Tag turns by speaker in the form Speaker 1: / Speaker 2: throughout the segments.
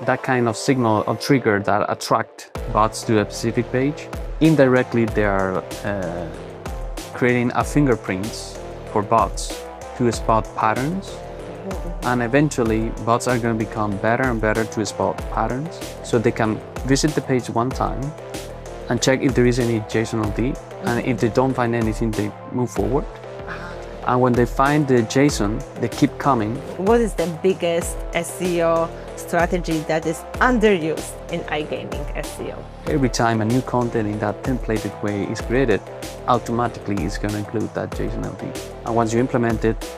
Speaker 1: that kind of signal or trigger that attract bots to a specific page. Indirectly, they are creating a fingerprints for bots to spot patterns. And eventually, bots are going to become better and better to spot patterns. So they can visit the page one time and check if there is any JSON-LD. And if they don't find anything, they move forward. And when they find the JSON, they keep coming.
Speaker 2: What is the biggest SEO strategy that is underused in iGaming SEO?
Speaker 1: Every time a new content in that templated way is created, automatically it's going to include that JSON-LD. And once you implement it,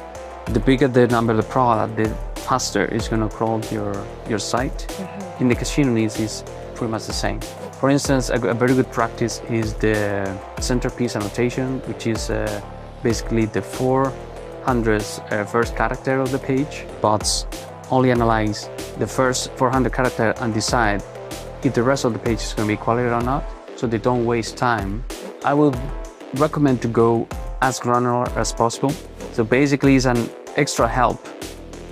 Speaker 1: the bigger the number of the product, the faster it's going to crawl your site. In the casino needs is pretty much the same. For instance, a very good practice is the centerpiece annotation, which is basically the 400th first character of the page. Bots only analyze the first 400 character and decide if the rest of the page is going to be quality or not, so they don't waste time. I would recommend to go as granular as possible. So basically it's an extra help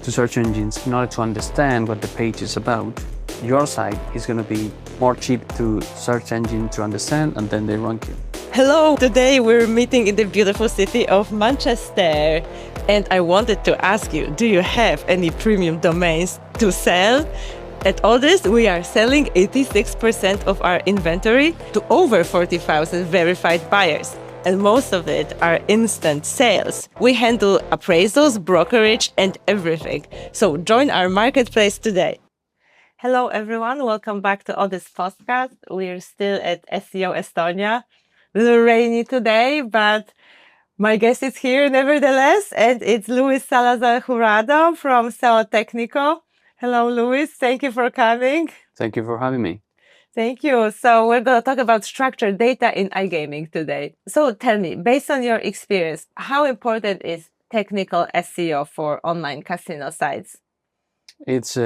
Speaker 1: to search engines in order to understand what the page is about. Your site is going to be more cheap to search engine to understand, and then they rank you.
Speaker 2: Hello, today we're meeting in the beautiful city of Manchester, and I wanted to ask you, do you have any premium domains to sell? At all this, we are selling 86% of our inventory to over 40,000 verified buyers, and most of it are instant sales. We handle appraisals, brokerage, and everything. So join our marketplace today. Hello everyone, welcome back to Odyssey podcast. We're still at SEO Estonia. A little rainy today, but my guest is here nevertheless, and it's Luis Salazar Jurado from SEO Técnico. Hello, Luis. Thank you for coming.
Speaker 1: Thank you for having me.
Speaker 2: Thank you. So we're going to talk about structured data in iGaming today. So tell me, based on your experience, how important is technical SEO for online casino sites?
Speaker 1: It's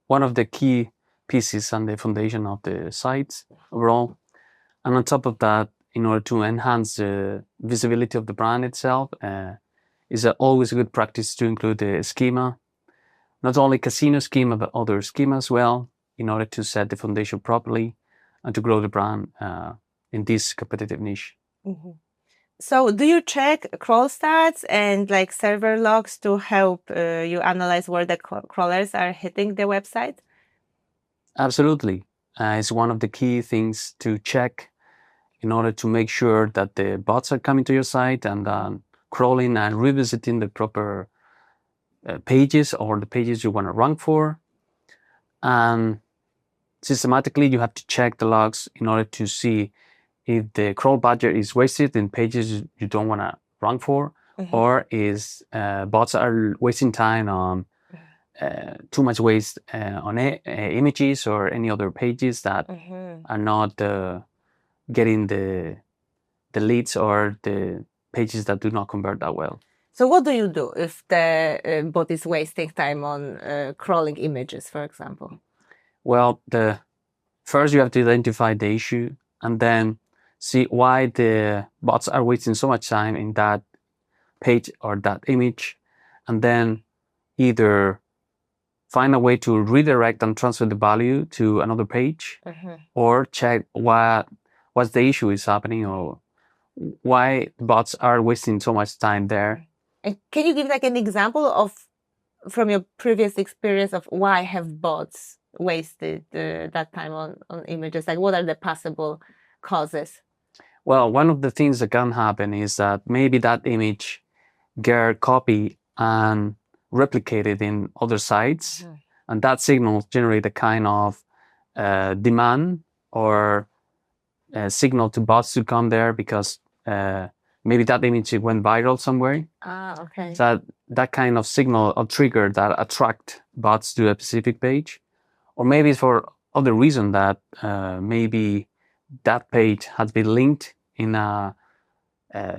Speaker 1: one of the key pieces and the foundation of the sites overall. And on top of that, in order to enhance the visibility of the brand itself, is always a good practice to include the schema, not only casino schema, but other schema as well, in order to set the foundation properly and to grow the brand in this competitive niche.
Speaker 2: Mm-hmm. So do you check crawl stats and like server logs to help you analyze where the crawlers are hitting the website?
Speaker 1: Absolutely. It's one of the key things to check in order to make sure that the bots are coming to your site and crawling and revisiting the proper pages or the pages you want to rank for. And systematically, you have to check the logs in order to see if the crawl budget is wasted in pages you don't want to rank for, or is bots are wasting time on too much waste on images or any other pages that are not getting the leads or the pages that do not convert that well.
Speaker 2: So what do you do if the bot is wasting time on crawling images, for example?
Speaker 1: Well, first you have to identify the issue and then see why the bots are wasting so much time in that page or that image, and then either find a way to redirect and transfer the value to another page, or check what's the issue is happening or why bots are wasting so much time there.
Speaker 2: And can you give like an example of, from your previous experience, of why have bots wasted that time on images? Like what are the possible causes?
Speaker 1: Well, one of the things that can happen is that maybe that image get copied and replicated in other sites, and that signal generate a kind of demand or signal to bots to come there because maybe that image went viral somewhere.
Speaker 2: Okay.
Speaker 1: So that kind of signal or trigger that attract bots to a specific page, or maybe it's for other reason that maybe that page has been linked in a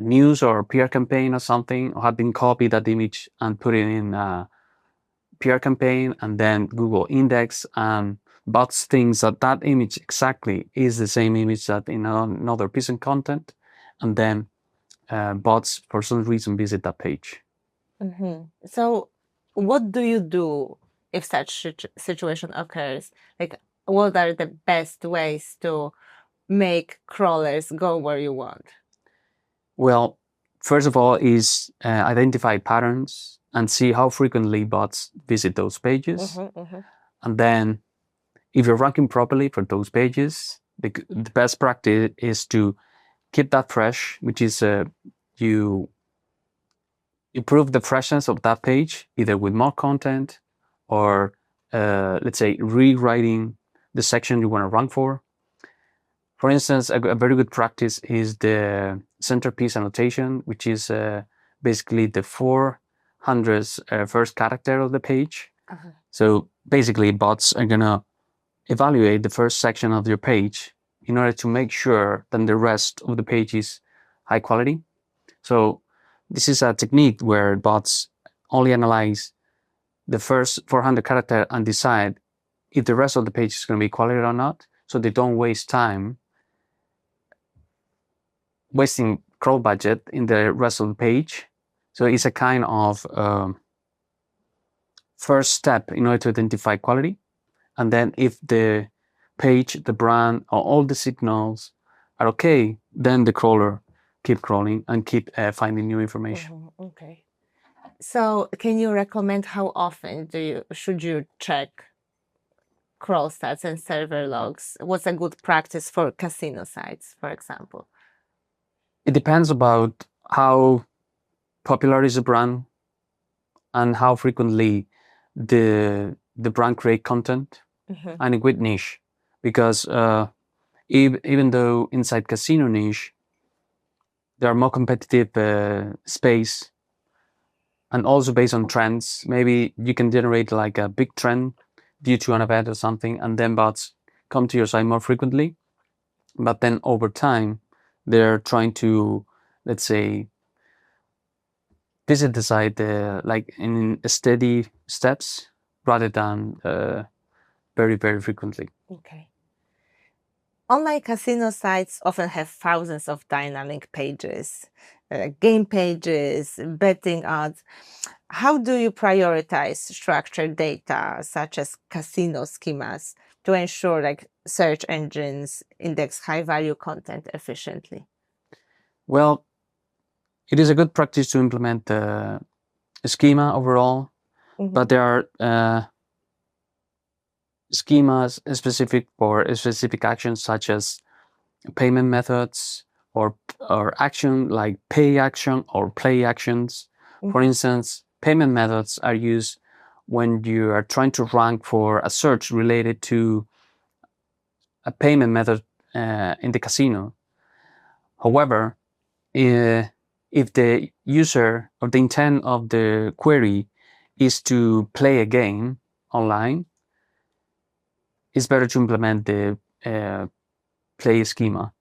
Speaker 1: news or PR campaign or something, or had been copied that image and put it in a PR campaign, and then Google index and bots thinks that that image exactly is the same image that in another piece of content, and then bots for some reason visit that page.
Speaker 2: So what do you do if such situation occurs? Like, what are the best ways to make crawlers go where you want?
Speaker 1: Well, first of all is identify patterns and see how frequently bots visit those pages. And then if you're ranking properly for those pages, the best practice is to keep that fresh, which is you improve the freshness of that page, either with more content or let's say rewriting the section you want to rank for. For instance, a very good practice is the centerpiece annotation, which is basically the 400th first character of the page. So basically, bots are gonna evaluate the first section of your page in order to make sure that the rest of the page is high quality. So this is a technique where bots only analyze the first 400 character and decide if the rest of the page is going to be quality or not, so they don't waste time wasting crawl budget in the rest of the page. So it's a kind of first step in order to identify quality. And then if the page, the brand, or all the signals are okay, then the crawler keep crawling and keep finding new information.
Speaker 2: Okay. So can you recommend how often should you check crawl stats and server logs? What's a good practice for casino sites, for example?
Speaker 1: It depends about how popular is the brand and how frequently the brand create content and in which niche. Because even though inside casino niche, there are more competitive space and also based on trends, maybe you can generate like a big trend due to an event or something, and then bots come to your site more frequently. But then over time, they're trying to, let's say, visit the site like in steady steps rather than very, very frequently.
Speaker 2: Okay. Online casino sites often have thousands of dynamic pages, game pages, betting odds. How do you prioritize structured data such as casino schemas to ensure like search engines index high value content efficiently?
Speaker 1: Well, it is a good practice to implement a schema overall, but there are schemas specific for specific actions such as payment methods or action like pay action or play actions. For instance, payment methods are used when you are trying to rank for a search related to a payment method in the casino. However, if the user or the intent of the query is to play a game online, it's better to implement the play schema.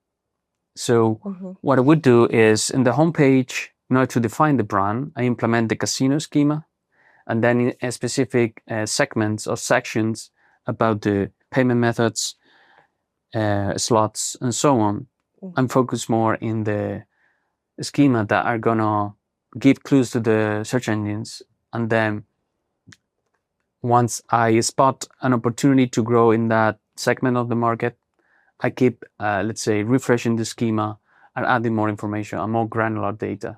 Speaker 1: So what I would do is in the homepage, in order to define the brand, I implement the casino schema, and then in a specific segments or sections about the payment methods, slots, and so on, I'm focused more in the schema that are gonna give clues to the search engines, and then once I spot an opportunity to grow in that segment of the market, I keep, let's say, refreshing the schema and adding more information and more granular data.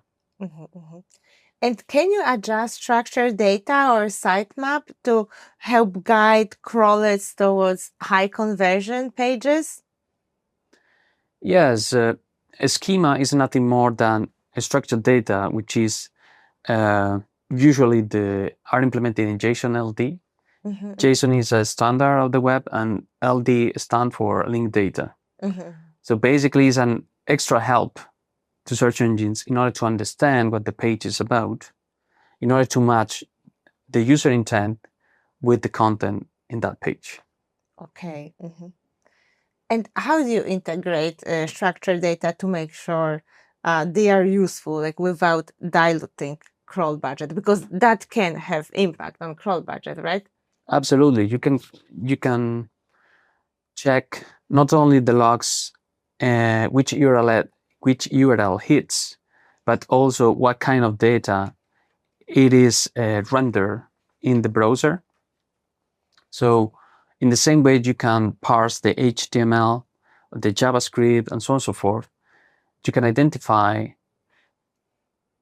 Speaker 2: And can you adjust structured data or sitemap to help guide crawlers towards high conversion pages?
Speaker 1: Yes, a schema is nothing more than a structured data, which is usually are implemented in JSON-LD. JSON is a standard of the web, and LD stands for linked data. So basically, it's an extra help to search engines in order to understand what the page is about, in order to match the user intent with the content in that page.
Speaker 2: Okay. And how do you integrate structured data to make sure they are useful, like without diluting crawl budget? Because that can have impact on crawl budget, right?
Speaker 1: Absolutely. You can check not only the logs, which URL hits, but also what kind of data it is rendered in the browser. So in the same way you can parse the HTML, the JavaScript, and so on and so forth, you can identify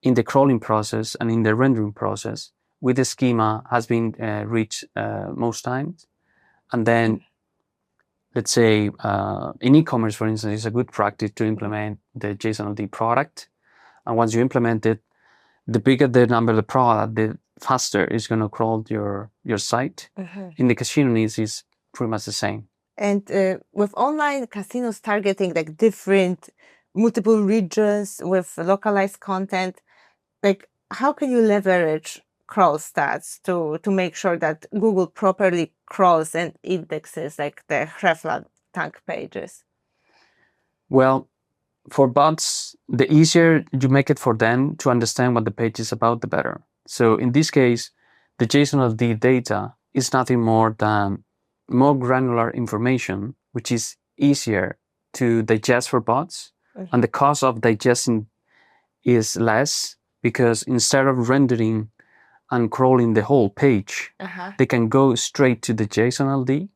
Speaker 1: in the crawling process and in the rendering process with the schema has been reached most times. And then, let's say in e-commerce, for instance, it's a good practice to implement the JSON-LD product. And once you implement it, the bigger the number of the product, the faster it's going to crawl your site. In the casino needs is pretty much the same.
Speaker 2: And with online casinos targeting like different multiple regions with localized content, like how can you leverage crawl stats to make sure that Google properly crawls and indexes like the Hreflang tank pages?
Speaker 1: Well, for bots, the easier you make it for them to understand what the page is about, the better. So in this case, the JSON-LD data is nothing more than more granular information, which is easier to digest for bots. And the cost of digesting is less because instead of rendering and crawling the whole page, they can go straight to the JSON-LD.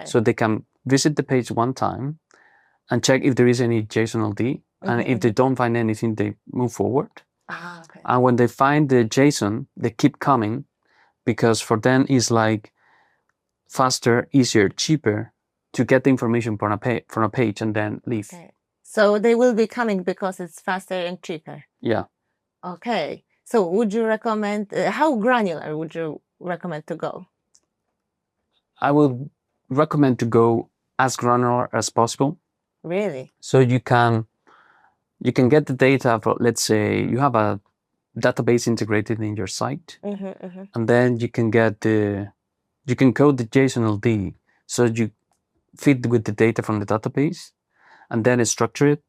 Speaker 1: So they can visit the page one time and check if there is any JSON-LD. And if they don't find anything, they move forward. And when they find the JSON, they keep coming because for them it's like faster, easier, cheaper to get the information from a page and then leave.
Speaker 2: So they will be coming because it's faster and cheaper.
Speaker 1: Yeah.
Speaker 2: Okay. So would you recommend, how granular would you recommend to go?
Speaker 1: I would recommend to go as granular as possible.
Speaker 2: Really?
Speaker 1: So you can get the data for, let's say you have a database integrated in your site, and then you can code the JSON-LD so you fit with the data from the database and then structure it.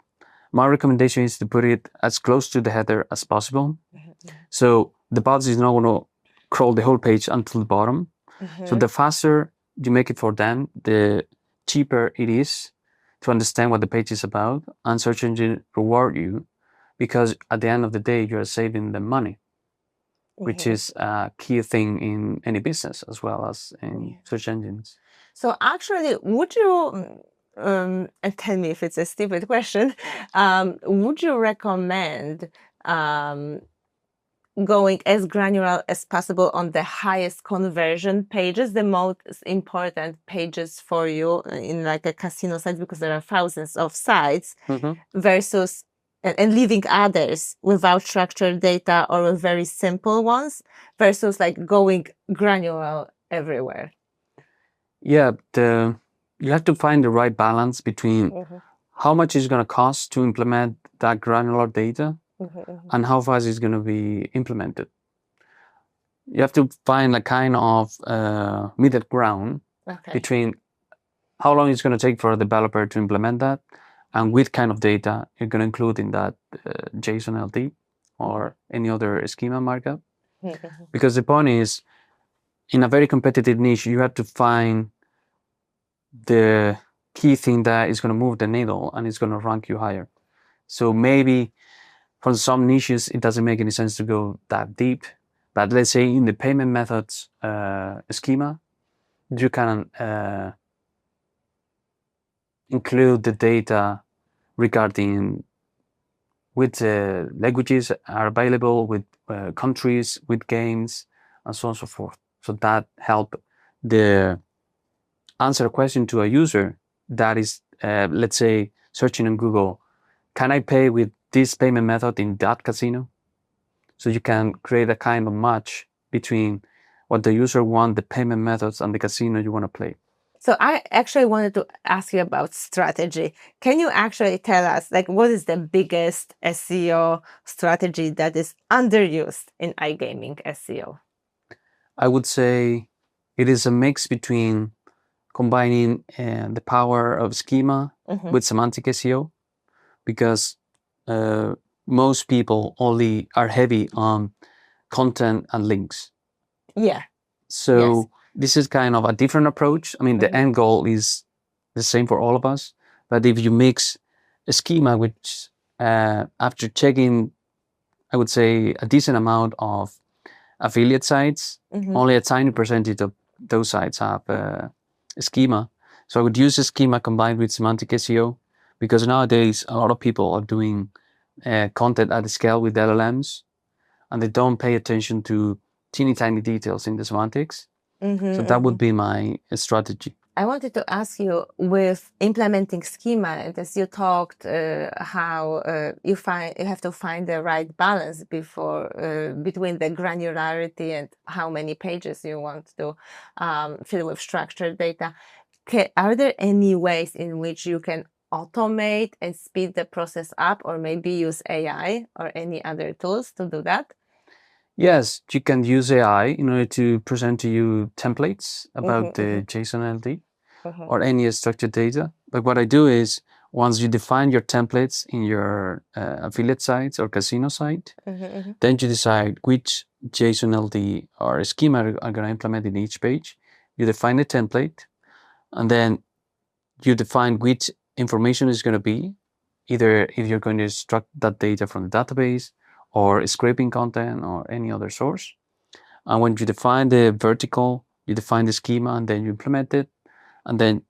Speaker 1: My recommendation is to put it as close to the header as possible. So the bot is not going to crawl the whole page until the bottom. So the faster you make it for them, the cheaper it is to understand what the page is about, and search engine reward you because at the end of the day, you're saving them money, which is a key thing in any business as well as in search engines.
Speaker 2: So actually, would you, and tell me if it's a stupid question, would you recommend going as granular as possible on the highest conversion pages, the most important pages for you in like a casino site, because there are thousands of sites, versus and leaving others without structured data or with very simple ones, versus like going granular everywhere?
Speaker 1: Yeah, you have to find the right balance between how much is going to cost to implement that granular data and how fast it's going to be implemented. You have to find a kind of middle ground between how long it's going to take for a developer to implement that and what kind of data you're going to include in that JSON-LD or any other schema markup. Because the point is, in a very competitive niche, you have to find the key thing that is going to move the needle and it's going to rank you higher. So maybe for some niches, it doesn't make any sense to go that deep. But let's say in the payment methods schema, you can include the data regarding which languages are available, with countries, with games, and so on and so forth. So that help the answer a question to a user that is, let's say, searching on Google, can I pay with this payment method in that casino? So you can create a kind of match between what the user wants, the payment methods, and the casino you want to play.
Speaker 2: So I actually wanted to ask you about strategy. Can you actually tell us, like, what is the biggest SEO strategy that is underused in iGaming SEO?
Speaker 1: I would say it is a mix between combining the power of schema with semantic SEO, because most people only are heavy on content and links.
Speaker 2: Yeah.
Speaker 1: So this is kind of a different approach. I mean, the end goal is the same for all of us. But if you mix a schema, which after checking, I would say a decent amount of affiliate sites, only a tiny percentage of those sites have a schema. So I would use a schema combined with semantic SEO, because nowadays a lot of people are doing content at scale with LLMs, and they don't pay attention to teeny tiny details in the semantics. So that would be my strategy.
Speaker 2: I wanted to ask you, with implementing schema, and as you talked, how you have to find the right balance between the granularity and how many pages you want to fill with structured data. Are there any ways in which you can automate and speed the process up, or maybe use AI or any other tools to do that?
Speaker 1: Yes, you can use AI in order to present to you templates about the JSON-LD or any structured data. But what I do is, once you define your templates in your affiliate sites or casino site, then you decide which JSON-LD or schema are going to implement in each page. You define the template, and then you define which information is going to be, either if you're going to extract that data from the database, or scraping content, or any other source. And when you define the vertical, you define the schema, and then you implement it, and then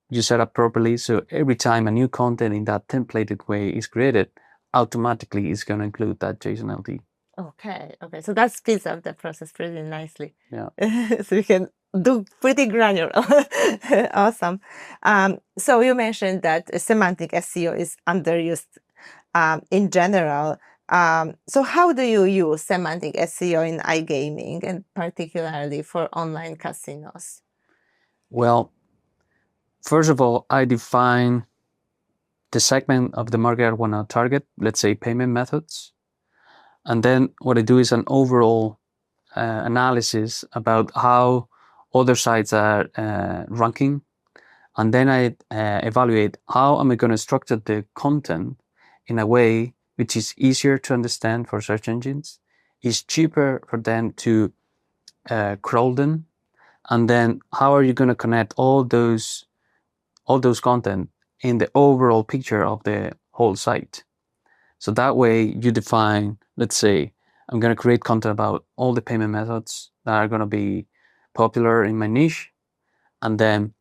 Speaker 1: you set up properly. So every time a new content in that templated way is created, automatically it's going to include that JSON-LD.
Speaker 2: Okay. So that speeds up the process pretty nicely.
Speaker 1: Yeah.
Speaker 2: So you can do pretty granular. Awesome. So you mentioned that semantic SEO is underused in general. So how do you use semantic SEO in iGaming, and particularly for online casinos?
Speaker 1: Well, first of all, I define the segment of the market I want to target, let's say payment methods. And then what I do is an overall analysis about how other sites are ranking. And then I evaluate how am I going to structure the content in a way which is easier to understand for search engines, is cheaper for them to crawl them, and then how are you going to connect all those content in the overall picture of the whole site. So that way you define, let's say, I'm going to create content about all the payment methods that are going to be popular in my niche, and then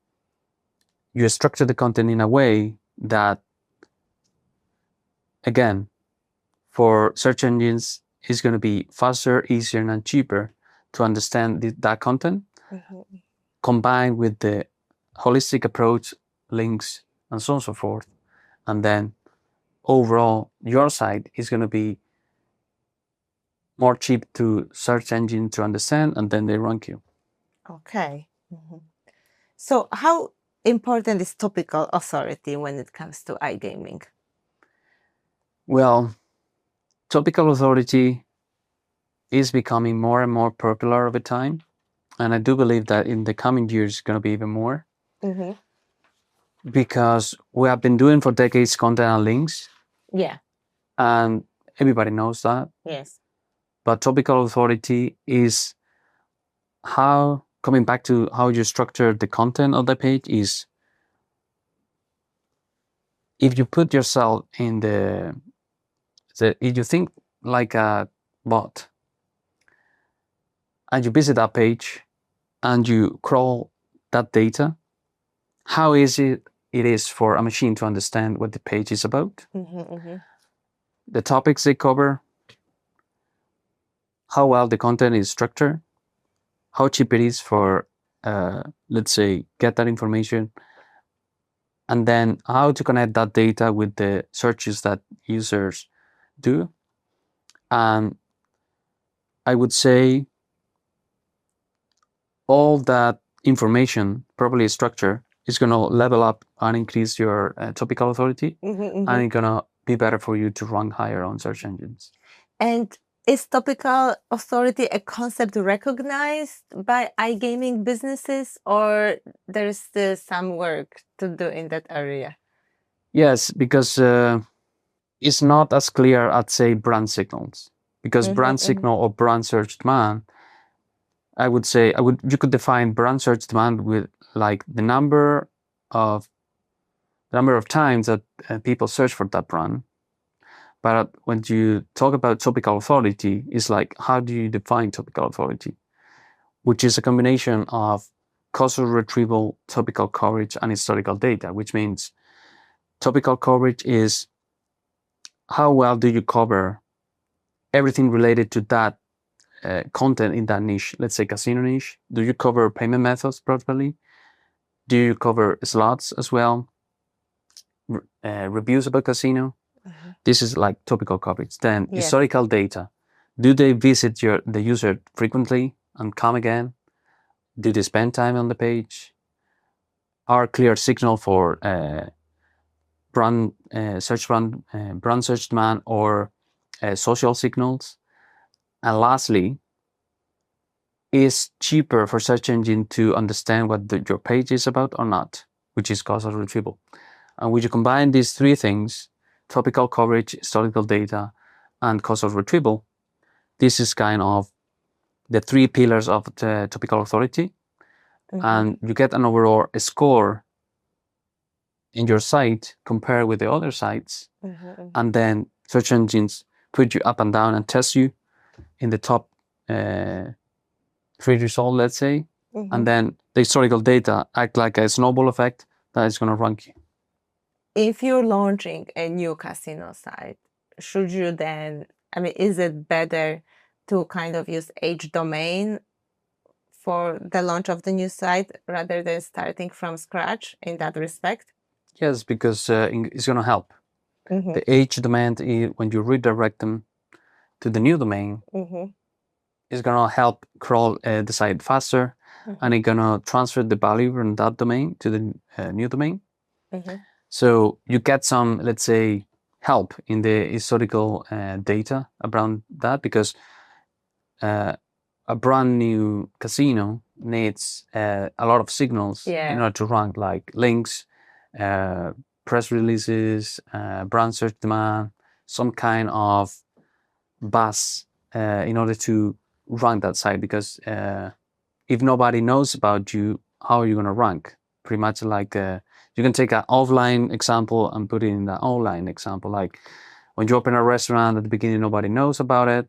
Speaker 1: you structure the content in a way that, again, for search engines, is going to be faster, easier, and cheaper to understand that content, combined with the holistic approach, links, and so on and so forth. And then overall, your site is going to be more cheap to search engine to understand, and then they rank you.
Speaker 2: Okay. So how important is topical authority when it comes to iGaming?
Speaker 1: Well, topical authority is becoming more and more popular over time. And I do believe that in the coming years, it's going to be even more. Because we have been doing for decades content and links.
Speaker 2: Yeah.
Speaker 1: And everybody knows that.
Speaker 2: Yes.
Speaker 1: But topical authority is how, coming back to how you structure the content of the page, is if you put yourself in if you think like a bot, and you visit that page and you crawl that data, how easy it is for a machine to understand what the page is about, the topics they cover, how well the content is structured, how cheap it is for, let's say, get that information, and then how to connect that data with the searches that users do. And I would say all that information, properly structured, is going to level up and increase your topical authority, and it's going to be better for you to rank higher on search engines.
Speaker 2: And is topical authority a concept recognized by iGaming businesses, or there's still some work to do in that area?
Speaker 1: Yes, because it's not as clear as, say, brand signals. Because brand signal or brand search demand, I would say, you could define brand search demand with like the number of times that people search for that brand. But when you talk about topical authority, it's like, how do you define topical authority? which is a combination of causal retrieval, topical coverage, and historical data, which means topical coverage is how well do you cover everything related to that content in that niche. Let's say casino niche. Do you cover payment methods properly? Do you cover slots as well? Reviews about casino? This is like topical coverage. Then historical data. Do they visit the user frequently and come again? Do they spend time on the page? Are clear signal for brand search demand or social signals? And lastly, is cheaper for search engine to understand what your page is about or not, which is causal retrieval. And when you combine these three things, topical coverage, historical data, and causal retrieval, this is kind of the three pillars of the topical authority. And you get an overall score in your site compared with the other sites. And then search engines put you up and down and test you in the top three results, let's say. And then the historical data act like a snowball effect that is going to rank you.
Speaker 2: If you're launching a new casino site, should you then, I mean, is it better to kind of use H domain for the launch of the new site rather than starting from scratch in that respect?
Speaker 1: Yes, because it's going to help. The H domain, when you redirect them to the new domain, is going to help crawl the site faster, and it's going to transfer the value from that domain to the new domain. So you get some, let's say, help in the historical data around that, because a brand new casino needs a lot of signals in order to rank, like links, press releases, brand search demand, some kind of buzz in order to rank that site. Because if nobody knows about you, how are you going to rank? Pretty much like you can take an offline example and put it in the online example. Like when you open a restaurant at the beginning, nobody knows about it,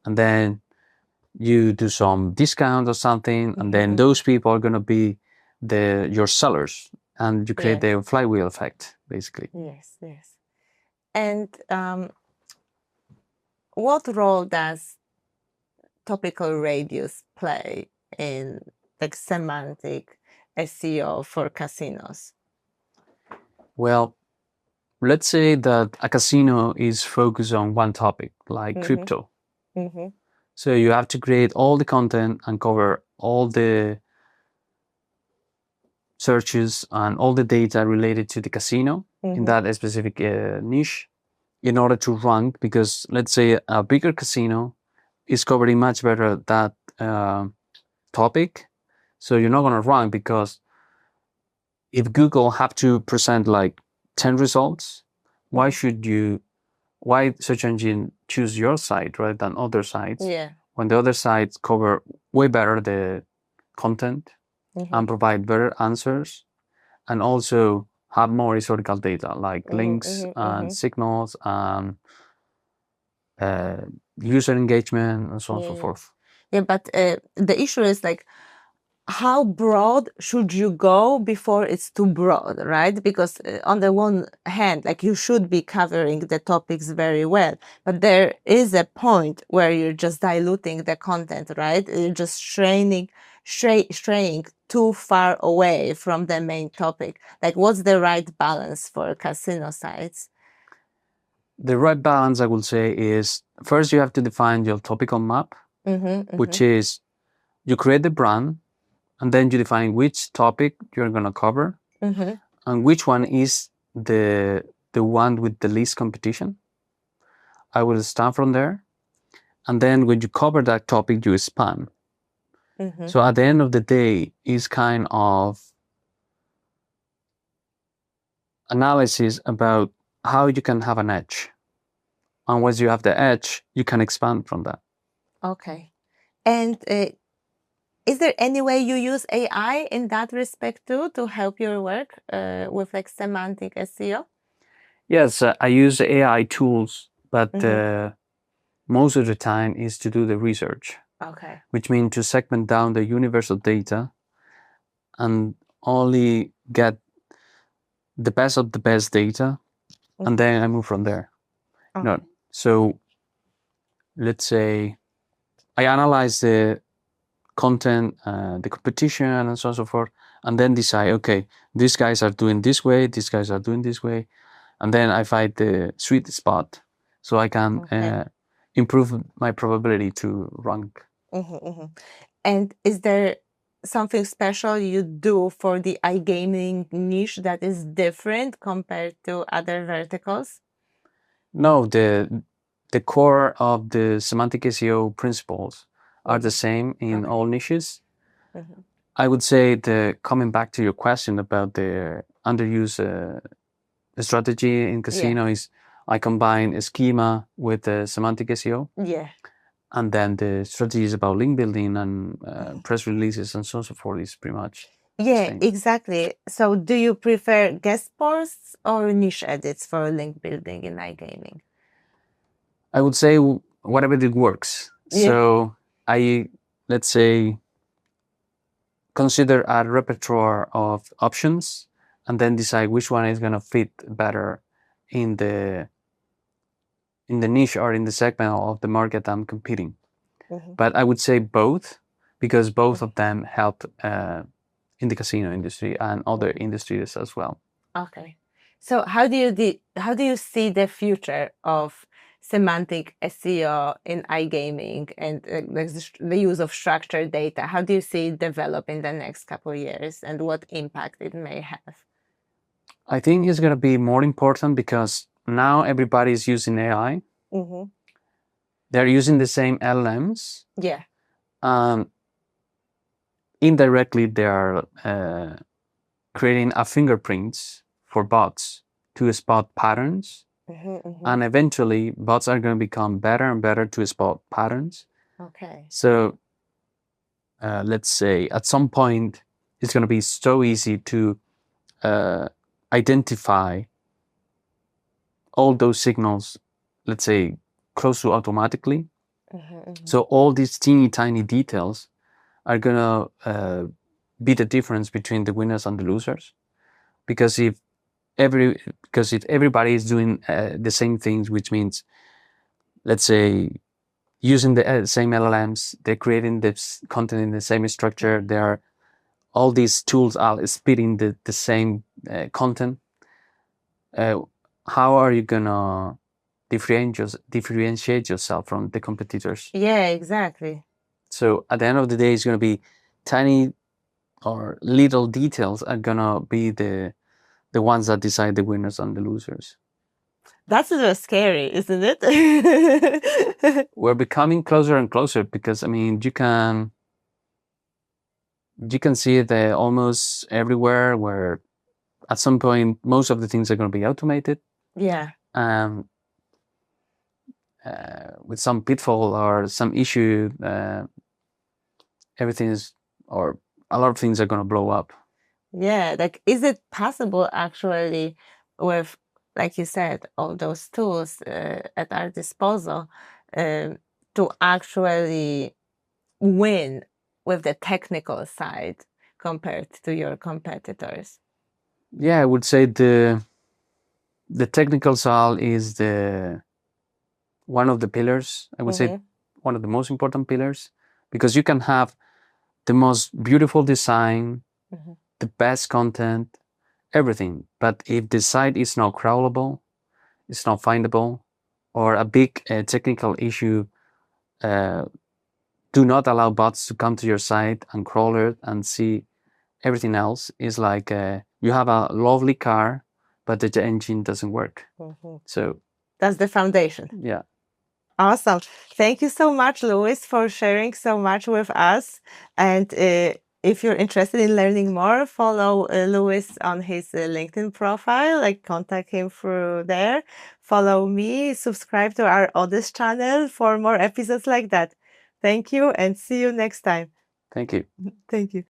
Speaker 1: and then you do some discount or something, and then those people are going to be your sellers, and you create the flywheel effect, basically.
Speaker 2: Yes. And what role does topical radius play in like semantic SEO for casinos?
Speaker 1: Well, let's say that a casino is focused on one topic, like crypto. So you have to create all the content and cover all the searches and all the data related to the casino in that specific niche in order to rank, because let's say a bigger casino is covering much better that topic. So you're not going to rank, because if Google have to present like 10 results, why search engine choose your site rather than other sites? When the other sites cover way better the content and provide better answers, and also have more historical data like links and signals and user engagement and so on and so forth.
Speaker 2: But the issue is like, how broad should you go before it's too broad, right? Because on the one hand, like you should be covering the topics very well, but there is a point where you're just diluting the content, right? You're just straying too far away from the main topic. Like, what's the right balance for casino sites?
Speaker 1: The right balance, I would say, is first you have to define your topical map, which is you create the brand, and then you define which topic you're going to cover, and which one is the one with the least competition. I will start from there. And then when you cover that topic, you span. So at the end of the day, it's kind of analysis about how you can have an edge. And once you have the edge, you can expand from that.
Speaker 2: Okay. And is there any way you use AI in that respect too, to help your work with like semantic SEO?
Speaker 1: Yes, I use AI tools, but most of the time is to do the research.
Speaker 2: Okay.
Speaker 1: which means to segment down the universal data and only get the best of the best data, and then I move from there.
Speaker 2: Okay.
Speaker 1: No, so let's say I analyze the content, the competition, and so on and so forth, and then decide, okay, these guys are doing this way, these guys are doing this way, and then I find the sweet spot so I can improve my probability to rank.
Speaker 2: And is there something special you do for the iGaming niche that is different compared to other verticals?
Speaker 1: No, the core of the semantic SEO principles are the same in all niches. I would say coming back to your question about the underused strategy in casino is I combine a schema with the semantic SEO.
Speaker 2: Yeah.
Speaker 1: And then the strategies about link building and press releases and so on and so forth is pretty much the same.
Speaker 2: Exactly. So do you prefer guest posts or niche edits for link building in iGaming?
Speaker 1: I would say whatever it works. So let's say, consider a repertoire of options and then decide which one is going to fit better in the niche or in the segment of the market I'm competing. But I would say both, because both of them help in the casino industry and other industries as well.
Speaker 2: Okay. So how do you see the future of semantic SEO in iGaming and the use of structured data? How do you see it develop in the next couple of years, and what impact it may have?
Speaker 1: I think it's going to be more important because now everybody is using AI. They're using the same LLMs.
Speaker 2: Yeah.
Speaker 1: Indirectly, they are creating a fingerprints for bots to spot patterns. And eventually, bots are going to become better and better to spot patterns.
Speaker 2: Okay.
Speaker 1: So let's say at some point, it's going to be so easy to identify all those signals, let's say, close to automatically. So all these teeny tiny details are going to be the difference between the winners and the losers. Because if everybody is doing the same things, which means, let's say, using the same LLMs, they're creating this content in the same structure, all these tools are spitting the same content. How are you gonna differentiate yourself from the competitors?
Speaker 2: Yeah, exactly.
Speaker 1: So at the end of the day, it's gonna be tiny or little details are gonna be the ones that decide the winners and the losers.
Speaker 2: That's a little scary, isn't it?
Speaker 1: We're becoming closer and closer because, I mean, you can see it almost everywhere, where at some point most of the things are going to be automated.
Speaker 2: Yeah.
Speaker 1: With some pitfall or some issue, everything is, or a lot of things are going to blow up.
Speaker 2: Yeah, like, is it possible actually with, like you said, all those tools at our disposal to actually win with the technical side compared to your competitors?
Speaker 1: Yeah, I would say the technical side is one of the pillars. I would say one of the most important pillars, because you can have the most beautiful design, the best content, everything. But if the site is not crawlable, it's not findable, or a big technical issue do not allow bots to come to your site and crawl it and see everything else, is like you have a lovely car, but the engine doesn't work. So
Speaker 2: that's the foundation.
Speaker 1: Yeah.
Speaker 2: Awesome. Thank you so much, Luis, for sharing so much with us. And if you're interested in learning more, follow Luis on his LinkedIn profile, like contact him through there. Follow me, subscribe to our Others channel for more episodes like that. Thank you, and see you next time.
Speaker 1: Thank you.
Speaker 2: Thank you.